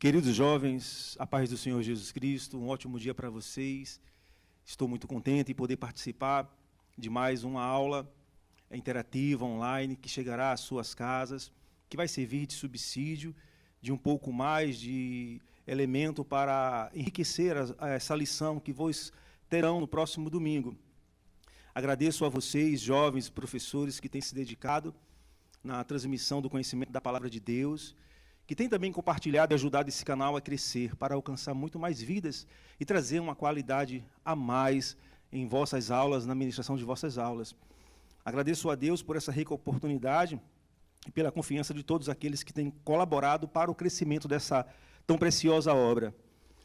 Queridos jovens, a paz do Senhor Jesus Cristo, um ótimo dia para vocês. Estou muito contente em poder participar de mais uma aula interativa online que chegará às suas casas, que vai servir de subsídio, de um pouco mais de elemento para enriquecer essa lição que vocês terão no próximo domingo. Agradeço a vocês, jovens professores, que têm se dedicado na transmissão do conhecimento da Palavra de Deus, que tem também compartilhado e ajudado esse canal a crescer para alcançar muito mais vidas e trazer uma qualidade a mais em vossas aulas, na ministração de vossas aulas. Agradeço a Deus por essa rica oportunidade e pela confiança de todos aqueles que têm colaborado para o crescimento dessa tão preciosa obra.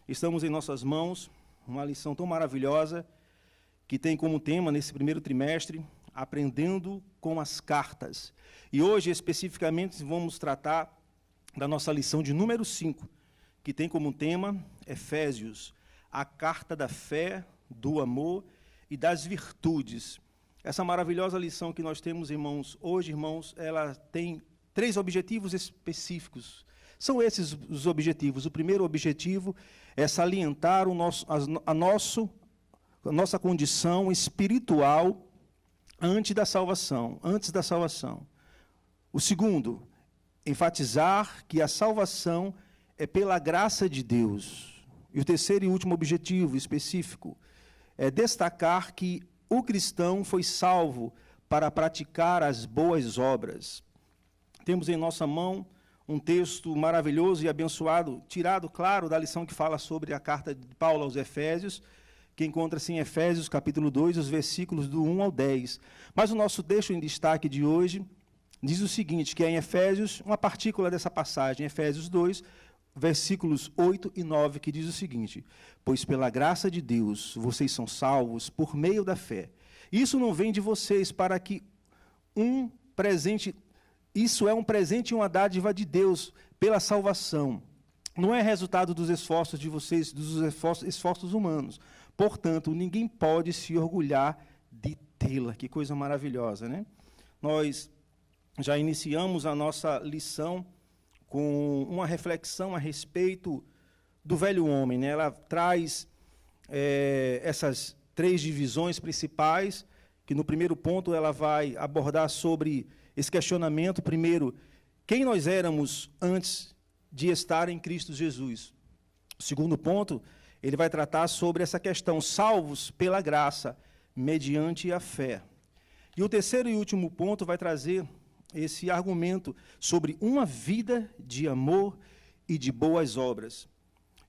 Estamos em nossas mãos uma lição tão maravilhosa que tem como tema, nesse primeiro trimestre, Aprendendo com as Cartas. E hoje, especificamente, vamos tratar da nossa lição de número 5, que tem como tema Efésios, a carta da fé, do amor e das virtudes. Essa maravilhosa lição que nós temos, irmãos, hoje, irmãos, ela tem 3 objetivos específicos. São esses os objetivos. O primeiro objetivo é salientar a nossa condição espiritual antes da salvação. O segundo, enfatizar que a salvação é pela graça de Deus. E o terceiro e último objetivo específico é destacar que o cristão foi salvo para praticar as boas obras. Temos em nossa mão um texto maravilhoso e abençoado, tirado, claro, da lição que fala sobre a carta de Paulo aos Efésios, que encontra-se em Efésios, capítulo 2, os versículos do 1 ao 10. Mas o nosso texto em destaque de hoje diz o seguinte, que é em Efésios, uma partícula dessa passagem, Efésios 2, versículos 8 e 9, que diz o seguinte: pois pela graça de Deus vocês são salvos por meio da fé. Isso não vem de vocês para que isso é um presente e uma dádiva de Deus pela salvação. Não é resultado dos esforços de vocês, dos esforços humanos. Portanto, ninguém pode se orgulhar de tê-la. Que coisa maravilhosa, né? Nós já iniciamos a nossa lição com uma reflexão a respeito do velho homem, né? Ela traz essas 3 divisões principais, que no primeiro ponto ela vai abordar sobre esse questionamento. Primeiro, quem nós éramos antes de estar em Cristo Jesus. O segundo ponto, ele vai tratar sobre essa questão, salvos pela graça, mediante a fé. E o terceiro e último ponto vai trazer esse argumento sobre uma vida de amor e de boas obras.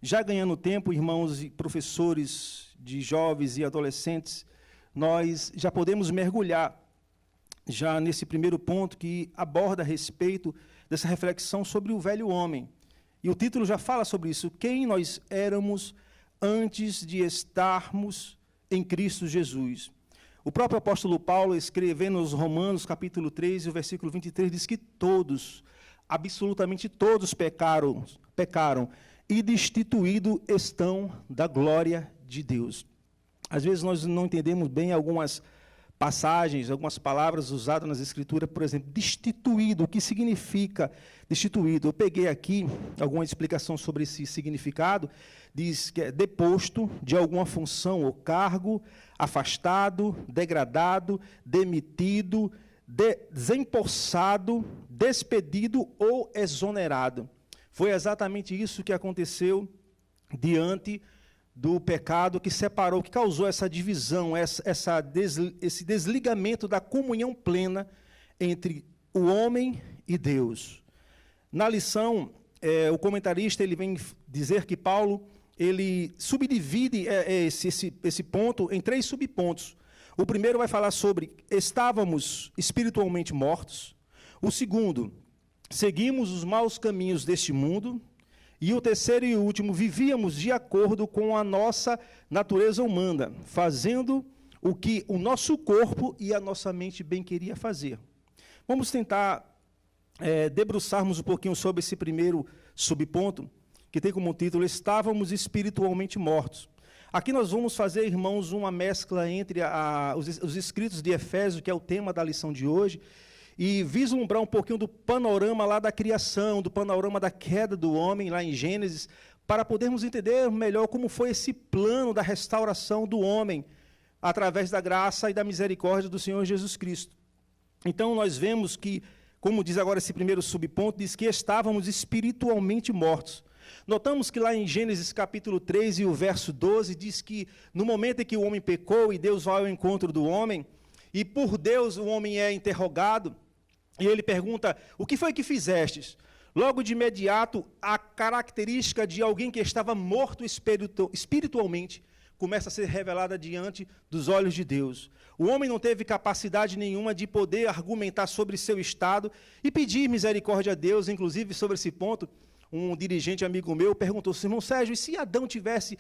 Já ganhando tempo, irmãos e professores de jovens e adolescentes, nós já podemos mergulhar já nesse primeiro ponto que aborda a respeito dessa reflexão sobre o velho homem. E o título já fala sobre isso, quem nós éramos antes de estarmos em Cristo Jesus. O próprio apóstolo Paulo, escrevendo aos Romanos, capítulo 3, o versículo 23, diz que todos, absolutamente todos pecaram e destituídos estão da glória de Deus. Às vezes nós não entendemos bem algumas passagens, algumas palavras usadas nas Escrituras, por exemplo, destituído, o que significa destituído? Eu peguei aqui alguma explicação sobre esse significado, diz que é deposto de alguma função ou cargo, afastado, degradado, demitido, desempossado, despedido ou exonerado. Foi exatamente isso que aconteceu diante do pecado que separou, que causou essa divisão, esse desligamento da comunhão plena entre o homem e Deus. Na lição, o comentarista ele vem dizer que Paulo ele subdivide esse ponto em 3 subpontos. O primeiro vai falar sobre estávamos espiritualmente mortos. O segundo, seguimos os maus caminhos deste mundo. E o terceiro e último, vivíamos de acordo com a nossa natureza humana, fazendo o que o nosso corpo e a nossa mente bem queria fazer. Vamos tentar debruçarmos um pouquinho sobre esse primeiro subponto, que tem como título, estávamos espiritualmente mortos. Aqui nós vamos fazer, irmãos, uma mescla entre os escritos de Efésios, que é o tema da lição de hoje, e vislumbrar um pouquinho do panorama lá da criação, do panorama da queda do homem, lá em Gênesis, para podermos entender melhor como foi esse plano da restauração do homem, através da graça e da misericórdia do Senhor Jesus Cristo. Então, nós vemos que, como diz agora esse primeiro subponto, diz que estávamos espiritualmente mortos. Notamos que lá em Gênesis capítulo 3 e o verso 12, diz que no momento em que o homem pecou e Deus vai ao encontro do homem, e por Deus o homem é interrogado, e ele pergunta, o que foi que fizestes? Logo de imediato, a característica de alguém que estava morto espiritualmente começa a ser revelada diante dos olhos de Deus. O homem não teve capacidade nenhuma de poder argumentar sobre seu estado e pedir misericórdia a Deus. Inclusive, sobre esse ponto, um dirigente amigo meu perguntou, irmão Sérgio, e se Adão tivesse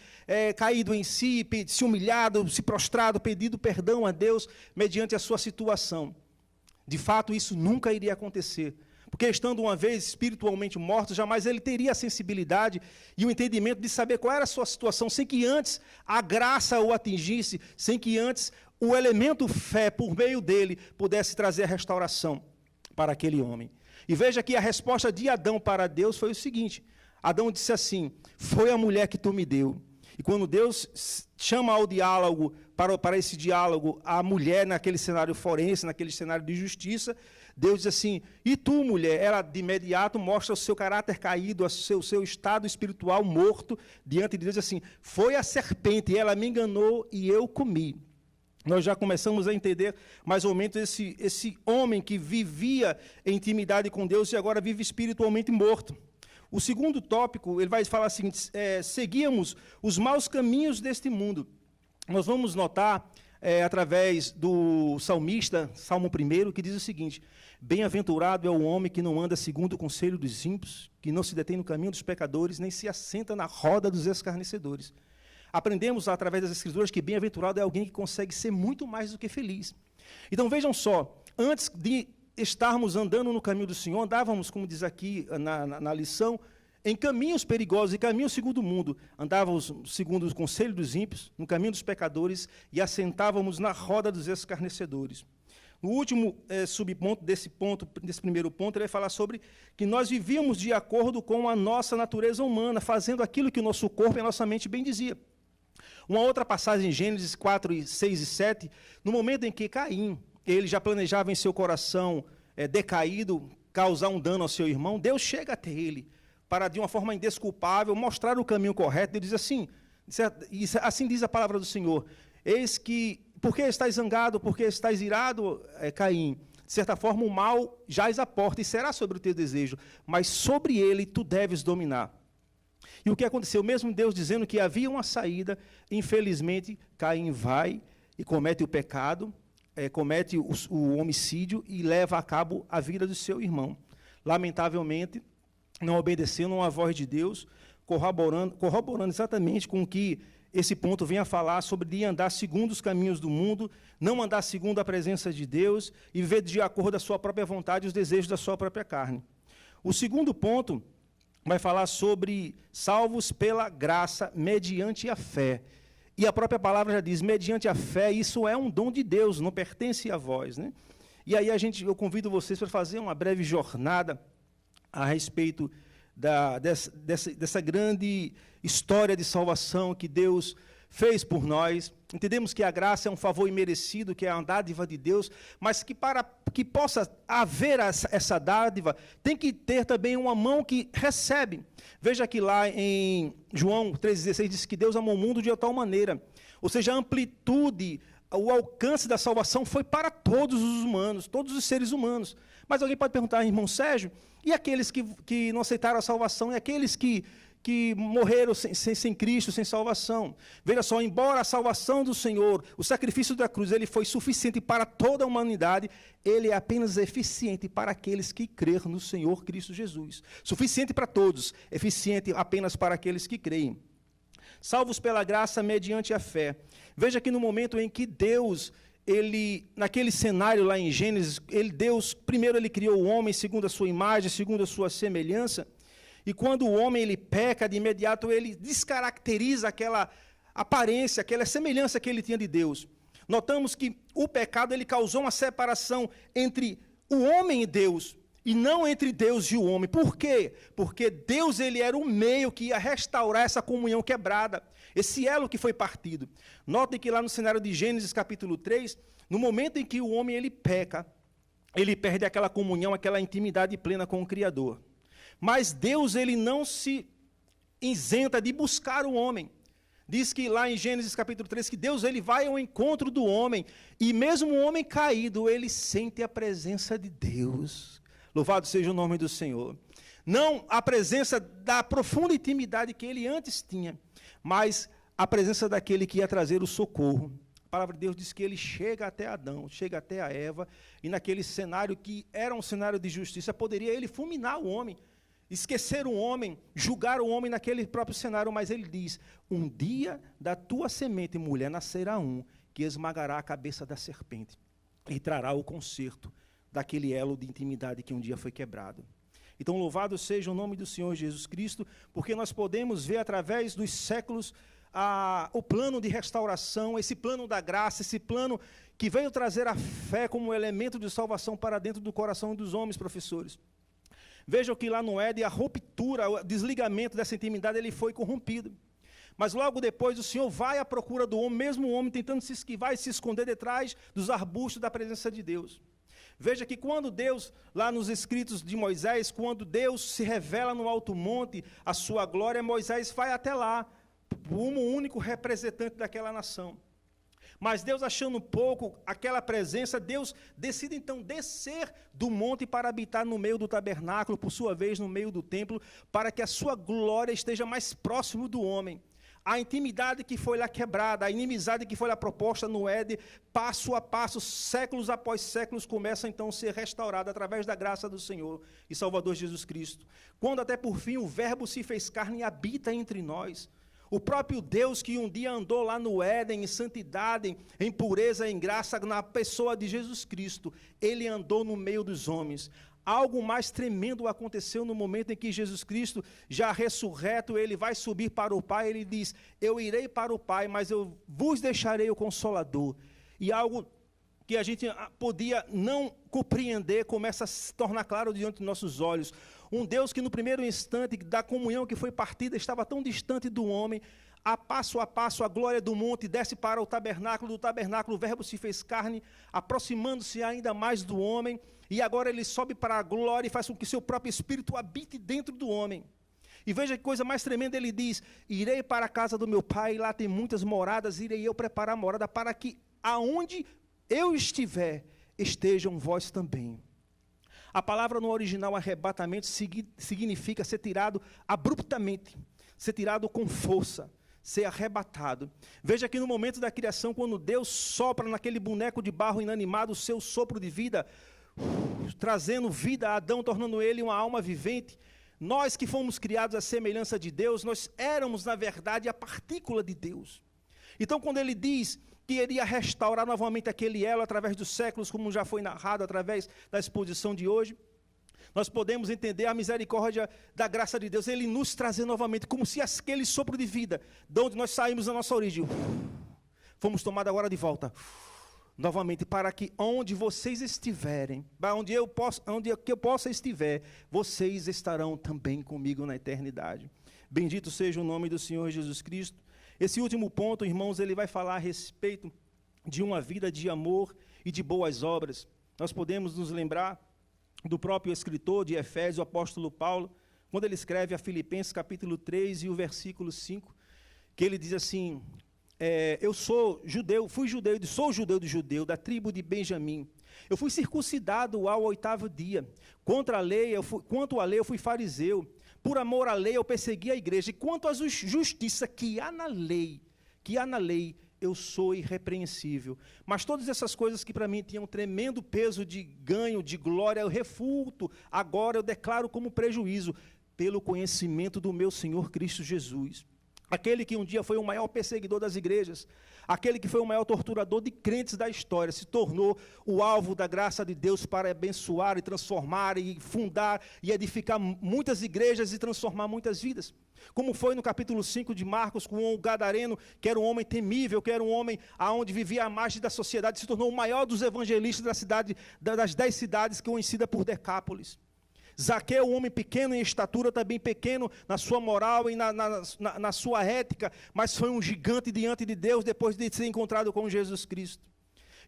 caído em si, se humilhado, se prostrado, pedido perdão a Deus mediante a sua situação? De fato, isso nunca iria acontecer. Porque, estando uma vez espiritualmente morto, jamais ele teria a sensibilidade e o entendimento de saber qual era a sua situação, sem que antes a graça o atingisse, sem que antes o elemento fé, por meio dele, pudesse trazer a restauração para aquele homem. E veja que a resposta de Adão para Deus foi o seguinte, Adão disse assim, foi a mulher que tu me deu. E quando Deus chama ao diálogo, para esse diálogo, a mulher naquele cenário forense, naquele cenário de justiça, Deus diz assim, e tu, mulher, ela de imediato mostra o seu caráter caído, o seu estado espiritual morto, diante de Deus, assim, foi a serpente, ela me enganou e eu comi. Nós já começamos a entender mais ou menos esse homem que vivia em intimidade com Deus e agora vive espiritualmente morto. O segundo tópico, ele vai falar assim, seguíamos os maus caminhos deste mundo. Nós vamos notar, através do salmista, Salmo 1, que diz o seguinte, bem-aventurado é o homem que não anda segundo o conselho dos ímpios, que não se detém no caminho dos pecadores, nem se assenta na roda dos escarnecedores. Aprendemos, através das Escrituras, que bem-aventurado é alguém que consegue ser muito mais do que feliz. Então, vejam só, antes de estarmos andando no caminho do Senhor, andávamos, como diz aqui na lição, em caminhos perigosos e caminhos segundo o mundo. Andávamos segundo o conselho dos ímpios, no caminho dos pecadores, e assentávamos na roda dos escarnecedores. No último subponto desse primeiro ponto, ele vai falar sobre que nós vivíamos de acordo com a nossa natureza humana, fazendo aquilo que o nosso corpo e a nossa mente bem dizia. Uma outra passagem em Gênesis 4, 6 e 7, no momento em que Caim, ele já planejava em seu coração decaído, causar um dano ao seu irmão, Deus chega até ele, para, de uma forma indesculpável, mostrar o caminho correto. Ele diz assim, assim diz a palavra do Senhor, eis que, por que estás zangado, por que estás irado, Caim? De certa forma, o mal jaz à porta e será sobre o teu desejo, mas sobre ele tu deves dominar. E o que aconteceu? Mesmo Deus dizendo que havia uma saída, infelizmente, Caim vai e comete o pecado, comete o homicídio e leva a cabo a vida do seu irmão. Lamentavelmente, não obedecendo a voz de Deus, corroborando exatamente com o que esse ponto vem a falar sobre de andar segundo os caminhos do mundo, não andar segundo a presença de Deus e viver de acordo com a sua própria vontade e os desejos da sua própria carne. O segundo ponto vai falar sobre salvos pela graça mediante a fé. E a própria palavra já diz, mediante a fé, isso é um dom de Deus, não pertence a vós, né? E aí eu convido vocês para fazer uma breve jornada a respeito dessa grande história de salvação que Deus fez por nós. Entendemos que a graça é um favor imerecido, que é uma dádiva de Deus, mas que para que possa haver essa dádiva, tem que ter também uma mão que recebe. Veja que lá em João 3,16 diz que Deus amou o mundo de tal maneira, ou seja, a amplitude, o alcance da salvação foi para todos os humanos, todos os seres humanos. Mas alguém pode perguntar, irmão Sérgio, e aqueles que não aceitaram a salvação, e aqueles que morreram sem Cristo, sem salvação? Veja só, embora a salvação do Senhor, o sacrifício da cruz, ele foi suficiente para toda a humanidade, ele é apenas eficiente para aqueles que creram no Senhor Cristo Jesus. Suficiente para todos, eficiente apenas para aqueles que creem. Salvos pela graça mediante a fé. Veja que no momento em que Deus, naquele cenário lá em Gênesis, Deus, primeiro ele criou o homem segundo a sua imagem, segundo a sua semelhança, e quando o homem ele peca, de imediato ele descaracteriza aquela aparência, aquela semelhança que ele tinha de Deus. Notamos que o pecado ele causou uma separação entre o homem e Deus, e não entre Deus e o homem. Por quê? Porque Deus, ele era o meio que ia restaurar essa comunhão quebrada, esse elo que foi partido. Notem que lá no cenário de Gênesis capítulo 3, no momento em que o homem ele peca, ele perde aquela comunhão, aquela intimidade plena com o Criador. Mas Deus, ele não se isenta de buscar o homem. Diz que lá em Gênesis capítulo 3, que Deus ele vai ao encontro do homem, e mesmo o homem caído, ele sente a presença de Deus. Louvado seja o nome do Senhor. Não a presença da profunda intimidade que ele antes tinha, mas a presença daquele que ia trazer o socorro. A palavra de Deus diz que ele chega até Adão, chega até a Eva, e naquele cenário que era um cenário de justiça, poderia ele fulminar o homem, esquecer o homem, julgar o homem naquele próprio cenário, mas ele diz, um dia da tua semente, mulher, nascerá um, que esmagará a cabeça da serpente, e trará o conserto daquele elo de intimidade que um dia foi quebrado. Então, louvado seja o nome do Senhor Jesus Cristo, porque nós podemos ver através dos séculos o plano de restauração, esse plano da graça, esse plano que veio trazer a fé como elemento de salvação para dentro do coração dos homens, professores. Vejam que lá no Éden, a ruptura, o desligamento dessa intimidade, ele foi corrompido. Mas logo depois o Senhor vai à procura do homem, mesmo o homem tentando se esquivar e se esconder detrás dos arbustos da presença de Deus. Veja que quando Deus, lá nos escritos de Moisés, quando Deus se revela no alto monte, a sua glória, Moisés vai até lá, como o único representante daquela nação. Mas Deus, achando pouco aquela presença, Deus decide então descer do monte para habitar no meio do tabernáculo, por sua vez no meio do templo, para que a sua glória esteja mais próximo do homem. A intimidade que foi lá quebrada, a inimizade que foi lá proposta no Éden, passo a passo, séculos após séculos, começa então a ser restaurada através da graça do Senhor e Salvador Jesus Cristo. Quando até por fim o Verbo se fez carne e habita entre nós. O próprio Deus que um dia andou lá no Éden, em santidade, em pureza, em graça, na pessoa de Jesus Cristo, ele andou no meio dos homens. Algo mais tremendo aconteceu no momento em que Jesus Cristo, já ressurreto, ele vai subir para o Pai, ele diz, eu irei para o Pai, mas eu vos deixarei o Consolador. E algo que a gente podia não compreender, começa a se tornar claro diante dos nossos olhos. Um Deus que no primeiro instante da comunhão que foi partida, estava tão distante do homem, a passo, a glória do monte desce para o tabernáculo, do tabernáculo o Verbo se fez carne, aproximando-se ainda mais do homem, e agora ele sobe para a glória e faz com que seu próprio Espírito habite dentro do homem. E veja que coisa mais tremenda, ele diz, irei para a casa do meu Pai, lá tem muitas moradas, irei eu preparar a morada para que aonde eu estiver, estejam vós também. A palavra no original, arrebatamento, significa ser tirado abruptamente, ser tirado com força, ser arrebatado. Veja que no momento da criação, quando Deus sopra naquele boneco de barro inanimado o seu sopro de vida, trazendo vida a Adão, tornando ele uma alma vivente, nós que fomos criados à semelhança de Deus, nós éramos, na verdade, a partícula de Deus. Então, quando ele diz que iria restaurar novamente aquele elo através dos séculos, como já foi narrado através da exposição de hoje, nós podemos entender a misericórdia da graça de Deus, ele nos trazer novamente, como se aquele sopro de vida, de onde nós saímos da nossa origem, fomos tomados agora de volta, novamente, para que onde vocês estiverem, onde eu possa estiver, vocês estarão também comigo na eternidade. Bendito seja o nome do Senhor Jesus Cristo. Esse último ponto, irmãos, ele vai falar a respeito de uma vida de amor e de boas obras. Nós podemos nos lembrar do próprio escritor de Efésios, o apóstolo Paulo, quando ele escreve a Filipenses capítulo 3 e o versículo 5, que ele diz assim, eu sou judeu, sou judeu de judeu, da tribo de Benjamim. Eu fui circuncidado ao 8º dia. Quanto à lei, eu fui fariseu. Por amor à lei, eu persegui a igreja. E quanto à justiça que há na lei, eu sou irrepreensível. Mas todas essas coisas que para mim tinham um tremendo peso de ganho, de glória, eu refuto. Agora eu declaro como prejuízo, pelo conhecimento do meu Senhor Cristo Jesus. aquele que um dia foi o maior perseguidor das igrejas, aquele que foi o maior torturador de crentes da história, se tornou o alvo da graça de Deus para abençoar e transformar e fundar e edificar muitas igrejas e transformar muitas vidas. Como foi no capítulo 5 de Marcos, com o Gadareno, que era um homem temível, que era um homem aonde vivia à margem da sociedade, se tornou o maior dos evangelistas da cidade, das 10 cidades conhecida por Decápolis. Zaqueu, um homem pequeno em estatura, também pequeno na sua moral e na sua ética, mas foi um gigante diante de Deus depois de ser encontrado com Jesus Cristo.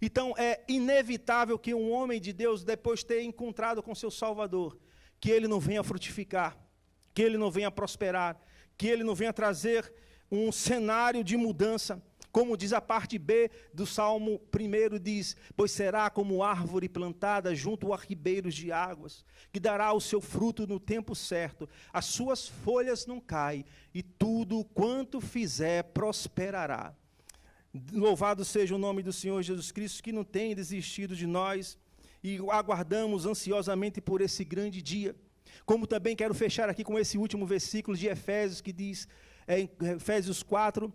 Então é inevitável que um homem de Deus, depois de ter encontrado com seu Salvador, que ele não venha frutificar, que ele não venha prosperar, que ele não venha trazer um cenário de mudança. Como diz a parte B do Salmo 1, diz: pois será como árvore plantada junto a ribeiros de águas, que dará o seu fruto no tempo certo, as suas folhas não caem, e tudo quanto fizer prosperará. Louvado seja o nome do Senhor Jesus Cristo, que não tem desistido de nós, e aguardamos ansiosamente por esse grande dia. Como também quero fechar aqui com esse último versículo de Efésios, que diz, em Efésios 4,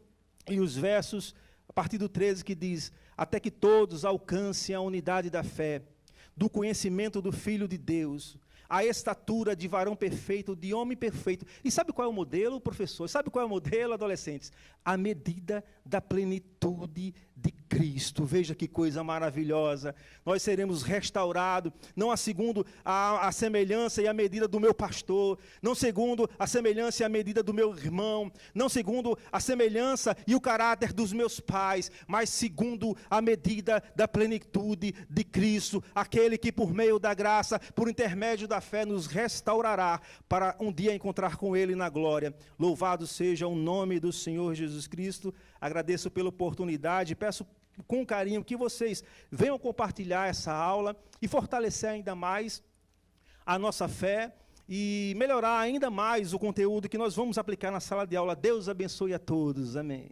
e os versos, a partir do 13, que diz: até que todos alcancem a unidade da fé, do conhecimento do Filho de Deus, a estatura de varão perfeito, de homem perfeito. E sabe qual é o modelo, professor? Sabe qual é o modelo, adolescentes? A medida da plenitude de Cristo. Veja que coisa maravilhosa. Nós seremos restaurados, não segundo a semelhança e a medida do meu pastor, não segundo a semelhança e a medida do meu irmão, não segundo a semelhança e o caráter dos meus pais, mas segundo a medida da plenitude de Cristo, aquele que por meio da graça, por intermédio da fé, nos restaurará para um dia encontrar com Ele na glória. Louvado seja o nome do Senhor Jesus Cristo. Agradeço pela oportunidade, peço com carinho que vocês venham compartilhar essa aula e fortalecer ainda mais a nossa fé e melhorar ainda mais o conteúdo que nós vamos aplicar na sala de aula. Deus abençoe a todos. Amém.